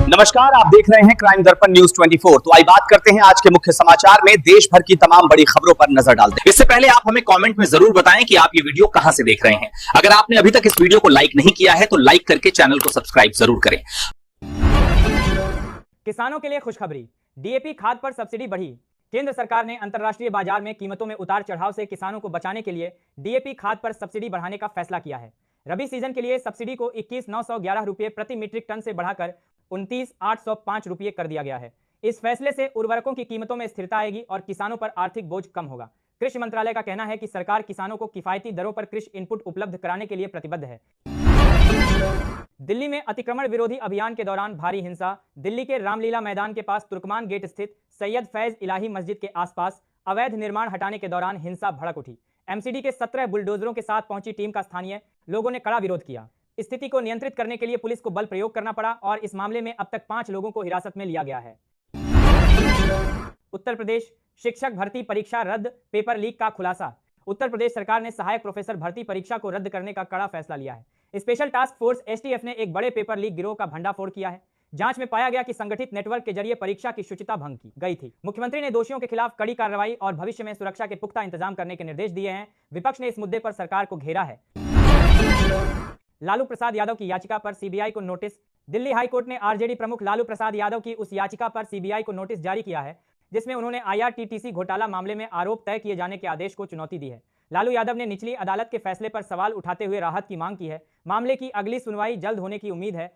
नमस्कार, आप देख रहे हैं क्राइम दर्पण न्यूज 24। तो आइए बात करते हैं आज के मुख्य समाचार में। देश भर की तमाम बड़ी खबरों पर नजर डालते हैं। इससे पहले आप हमें कमेंट में जरूर बताएं कि आप ये वीडियो कहां से देख रहे हैं। अगर आपने अभी तक इस वीडियो को लाइक नहीं किया है तो लाइक करके चैनल को सब्सक्राइब जरूर करें। किसानों के लिए खुशखबरी, डीएपी खाद पर सब्सिडी बढ़ी। केंद्र सरकार ने अंतर्राष्ट्रीय बाजार में कीमतों में उतार चढ़ाव से किसानों को बचाने के लिए डीएपी खाद पर सब्सिडी बढ़ाने का फैसला किया है। रबी सीजन के लिए सब्सिडी को 21,911 रुपये प्रति मीट्रिक टन से बढ़ाकर 29,805 रुपये कर दिया गया है। इस फैसले से उर्वरकों की कीमतों में स्थिरता आएगी और किसानों पर आर्थिक बोझ कम होगा। कृषि मंत्रालय का कहना है कि सरकार किसानों को किफायती दरों पर कृषि इनपुट उपलब्ध कराने के लिए प्रतिबद्ध है। दिल्ली में अतिक्रमण विरोधी अभियान के दौरान भारी हिंसा। दिल्ली के रामलीला मैदान के पास तुर्कमान गेट स्थित सैयद फैज इलाही मस्जिद के आसपास अवैध निर्माण हटाने के दौरान हिंसा भड़क उठी। एमसीडी के 17 बुलडोजरों के साथ पहुंची टीम का स्थानीय लोगों ने कड़ा विरोध किया। स्थिति को नियंत्रित करने के लिए पुलिस को बल प्रयोग करना पड़ा और इस मामले में अब तक 5 लोगों को हिरासत में लिया गया है। उत्तर प्रदेश शिक्षक भर्ती परीक्षा रद्द, पेपर लीक का खुलासा। उत्तर प्रदेश सरकार ने सहायक प्रोफेसर भर्ती परीक्षा को रद्द करने का कड़ा फैसला लिया है। स्पेशल टास्क फोर्स एसटीएफ ने एक बड़े पेपर लीक गिरोह का भंडाफोड़ किया है। जांच में पाया गया कि संगठित नेटवर्क के जरिए परीक्षा की शुचिता भंग की गई थी। मुख्यमंत्री ने दोषियों के खिलाफ कड़ी कार्रवाई और भविष्य में सुरक्षा के पुख्ता इंतजाम करने के निर्देश दिए हैं। विपक्ष ने इस मुद्दे पर सरकार को घेरा है। लालू प्रसाद यादव की याचिका पर सीबीआई को नोटिस। दिल्ली हाईकोर्ट ने आरजेडी प्रमुख लालू प्रसाद यादव की उस याचिका पर सीबीआई को नोटिस जारी किया है जिसमें उन्होंने आईआरसीटीसी घोटाला मामले में आरोप तय किए जाने के आदेश को चुनौती दी है। लालू यादव ने निचली अदालत के फैसले पर सवाल उठाते हुए राहत की मांग की है। मामले की अगली सुनवाई जल्द होने की उम्मीद है।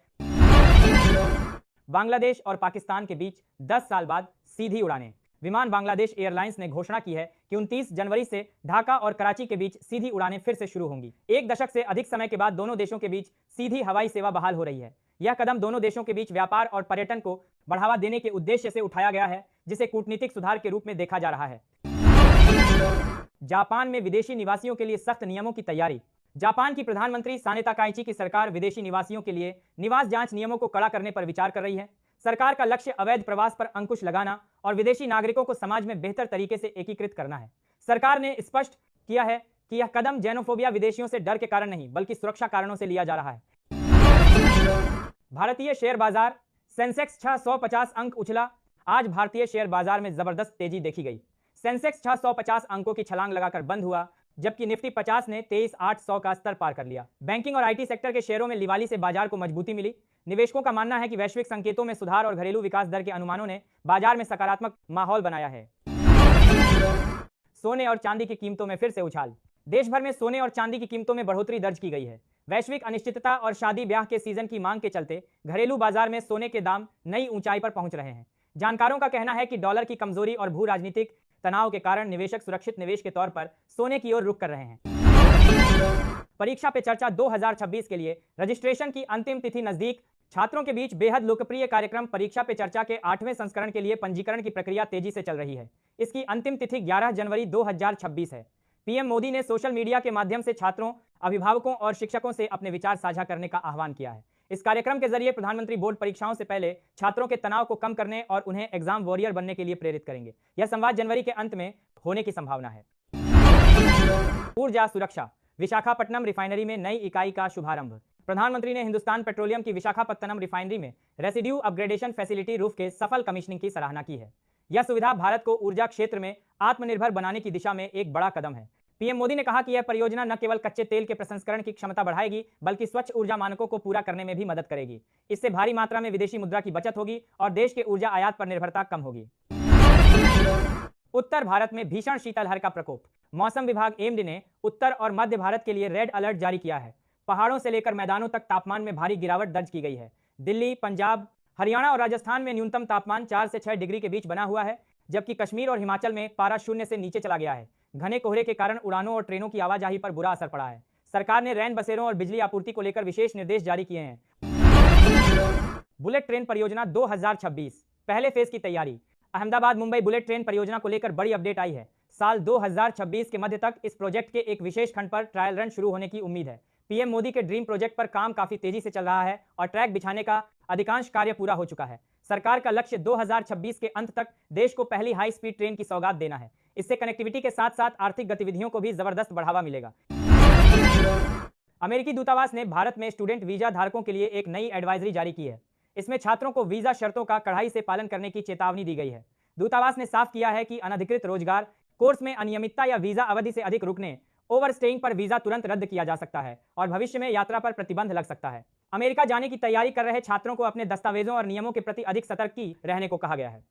बांग्लादेश और पाकिस्तान के बीच 10 साल बाद सीधी उड़ानें। विमान बांग्लादेश एयरलाइंस ने घोषणा की है कि 29 जनवरी से ढाका और कराची के बीच सीधी उड़ानें फिर से शुरू होंगी। एक दशक से अधिक समय के बाद दोनों देशों के बीच सीधी हवाई सेवा बहाल हो रही है। यह कदम दोनों देशों के बीच व्यापार और पर्यटन को बढ़ावा देने के उद्देश्य से उठाया गया है, जिसे कूटनीतिक सुधार के रूप में देखा जा रहा है। जापान में विदेशी निवासियों के लिए सख्त नियमों की तैयारी। जापान की प्रधानमंत्री साने ताकाइची की सरकार विदेशी निवासियों के लिए निवास जांच नियमों को कड़ा करने पर विचार कर रही है। सरकार का लक्ष्य अवैध प्रवास पर अंकुश लगाना और विदेशी नागरिकों को समाज में बेहतर तरीके से एकीकृत करना है। सरकार ने स्पष्ट किया है कि यह कदम जेनोफोबिया विदेशियों से डर के कारण नहीं बल्कि सुरक्षा कारणों से लिया जा रहा है। भारतीय शेयर बाजार, सेंसेक्स 650 अंक उछला। आज भारतीय शेयर बाजार में जबरदस्त तेजी देखी गई। सेंसेक्स 650 अंकों की छलांग लगाकर बंद हुआ, जबकि निफ्टी 50 ने 23,800 का स्तर पार कर लिया। बैंकिंग और आईटी सेक्टर के शेयरों में लिवाली से बाजार को मजबूती मिली। निवेशकों का मानना है कि वैश्विक संकेतों में सुधार और घरेलू विकास दर के अनुमानों ने बाजार में सकारात्मक माहौल बनाया है। सोने और चांदी की कीमतों में फिर से उछाल। देश भर में सोने और चांदी की कीमतों में बढ़ोतरी दर्ज की गई है। वैश्विक अनिश्चितता और शादी ब्याह के सीजन की मांग के चलते घरेलू बाजार में सोने के दाम नई ऊंचाई पर पहुंच रहे हैं। जानकारों का कहना है कि डॉलर की कमजोरी और भू राजनीतिक तनाव के कारण निवेशक सुरक्षित निवेश के तौर पर सोने की ओर रुख कर रहे हैं। परीक्षा पे चर्चा 2026 के लिए रजिस्ट्रेशन की अंतिम तिथि नजदीक। छात्रों के बीच बेहद लोकप्रिय कार्यक्रम परीक्षा पे चर्चा के 8वें संस्करण के लिए पंजीकरण की प्रक्रिया तेजी से चल रही है। इसकी अंतिम तिथि 11 जनवरी 2026 है। पीएम मोदी ने सोशल मीडिया के माध्यम से छात्रों, अभिभावकों और शिक्षकों से अपने विचार साझा करने का आह्वान किया है। इस कार्यक्रम के जरिए प्रधानमंत्री बोर्ड परीक्षाओं से पहले छात्रों के तनाव को कम करने और उन्हें एग्जाम वॉरियर बनने के लिए प्रेरित करेंगे। यह संवाद जनवरी के अंत में होने की संभावना है। ऊर्जा सुरक्षा, विशाखापट्टनम रिफाइनरी में नई इकाई का शुभारंभ। प्रधानमंत्री ने हिंदुस्तान पेट्रोलियम की विशाखापट्टनम रिफाइनरी में रेसिड्यू अपग्रेडेशन फैसिलिटी रूफ के सफल कमीशनिंग की सराहना की है। यह सुविधा भारत को ऊर्जा क्षेत्र में आत्मनिर्भर बनाने की दिशा में एक बड़ा कदम है। पीएम मोदी ने कहा कि यह परियोजना न केवल कच्चे तेल के प्रसंस्करण की क्षमता बढ़ाएगी बल्कि स्वच्छ ऊर्जा मानकों को पूरा करने में भी मदद करेगी। इससे भारी मात्रा में विदेशी मुद्रा की बचत होगी और देश के ऊर्जा आयात पर निर्भरता कम होगी। उत्तर भारत में भीषण शीतलहर का प्रकोप। मौसम विभाग एम्ड ने उत्तर और मध्य भारत के लिए रेड अलर्ट जारी किया है। पहाड़ों से लेकर मैदानों तक तापमान में भारी गिरावट दर्ज की गई है। दिल्ली, पंजाब, हरियाणा और राजस्थान में न्यूनतम तापमान 4 से 6 डिग्री के बीच बना हुआ है, जबकि कश्मीर और हिमाचल में पारा शून्य से नीचे चला गया है। घने कोहरे के कारण उड़ानों और ट्रेनों की आवाजाही पर बुरा असर पड़ा है। सरकार ने रैन बसेरों और बिजली आपूर्ति को लेकर विशेष निर्देश जारी किए हैं। बुलेट ट्रेन परियोजना 2026 पहले फेज की तैयारी। अहमदाबाद मुंबई बुलेट ट्रेन परियोजना को लेकर बड़ी अपडेट आई है। साल 2026 के मध्य तक इस प्रोजेक्ट के एक विशेष खंड पर ट्रायल रन शुरू होने की उम्मीद है। पीएम मोदी के ड्रीम प्रोजेक्ट पर काम काफी तेजी से चल रहा है और ट्रैक बिछाने का अधिकांश कार्य पूरा हो चुका है। सरकार का लक्ष्य 2026 के अंत तक देश को पहली हाई स्पीड ट्रेन की सौगात देना है। इससे कनेक्टिविटी के साथ साथ आर्थिक गतिविधियों को भी जबरदस्त बढ़ावा मिलेगा। अमेरिकी दूतावास ने भारत में स्टूडेंट वीजा धारकों के लिए एक नई एडवाइजरी जारी की है। इसमें छात्रों को वीजा शर्तों का कड़ाई से पालन करने की चेतावनी दी गई है। दूतावास ने साफ किया है कि अनधिकृत रोजगार, कोर्स में अनियमितता या वीजा अवधि से अधिक रुकने, ओवरस्टेइंग पर वीजा तुरंत रद्द किया जा सकता है और भविष्य में यात्रा पर प्रतिबंध लग सकता है। अमेरिका जाने की तैयारी कर रहे छात्रों को अपने दस्तावेजों और नियमों के प्रति अधिक सतर्क रहने को कहा गया है।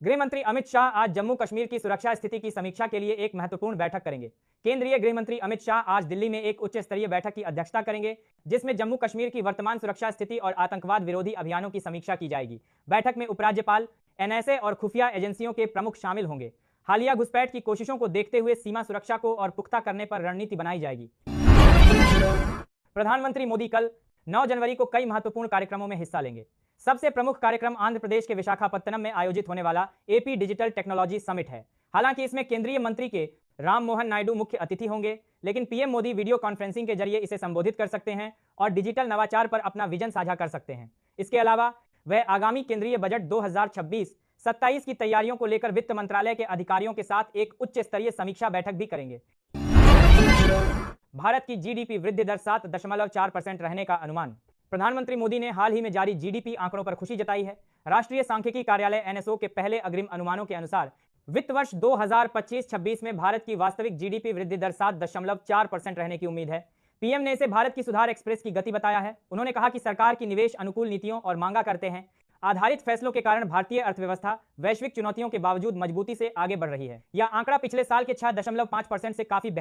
गृह मंत्री अमित शाह आज जम्मू कश्मीर की सुरक्षा स्थिति की समीक्षा के लिए एक महत्वपूर्ण बैठक करेंगे। केंद्रीय गृह मंत्री अमित शाह आज दिल्ली में एक उच्च स्तरीय बैठक की अध्यक्षता करेंगे, जिसमें जम्मू कश्मीर की वर्तमान सुरक्षा स्थिति और आतंकवाद विरोधी अभियानों की समीक्षा की जाएगी। बैठक में उपराज्यपाल, एनएसए और खुफिया एजेंसियों के प्रमुख शामिल होंगे। हालिया घुसपैठ की कोशिशों को देखते हुए सीमा सुरक्षा को और पुख्ता करने पर रणनीति बनाई जाएगी। प्रधानमंत्री मोदी कल 9 जनवरी को कई महत्वपूर्ण कार्यक्रमों में हिस्सा लेंगे। सबसे प्रमुख कार्यक्रम आंध्र प्रदेश के विशाखापत्तनम में आयोजित होने वाला एपी डिजिटल टेक्नोलॉजी समिट है। हालांकि इसमें केंद्रीय मंत्री के राम मोहन नायडू मुख्य अतिथि होंगे, लेकिन पीएम मोदी वीडियो कॉन्फ्रेंसिंग के जरिए इसे संबोधित कर सकते हैं और डिजिटल नवाचार पर अपना विजन साझा कर सकते हैं। इसके अलावा वह आगामी केंद्रीय बजट 2026-27 की तैयारियों को लेकर वित्त मंत्रालय के अधिकारियों के साथ एक उच्च स्तरीय समीक्षा बैठक भी करेंगे। भारत की जीडीपी वृद्धि दर 7.4% रहने का अनुमान। प्रधानमंत्री मोदी ने हाल ही में जारी जीडीपी आंकड़ों पर खुशी जताई है। राष्ट्रीय सांख्यिकी कार्यालय एनएसओ के पहले अग्रिम अनुमानों के अनुसार वित्त वर्ष 2025-26 में भारत की वास्तविक जीडीपी वृद्धि दर 7.4% रहने की उम्मीद है। पीएम ने इसे भारत की सुधार एक्सप्रेस की गति बताया है। उन्होंने कहा कि सरकार की निवेश अनुकूल नीतियों और मांगा करते हैं आधारित फैसलों के कारण भारतीय अर्थव्यवस्था वैश्विक चुनौतियों के बावजूद मजबूती से आगे बढ़ रही है। यह आंकड़ा पिछले साल के 6.5% से काफी बेहतर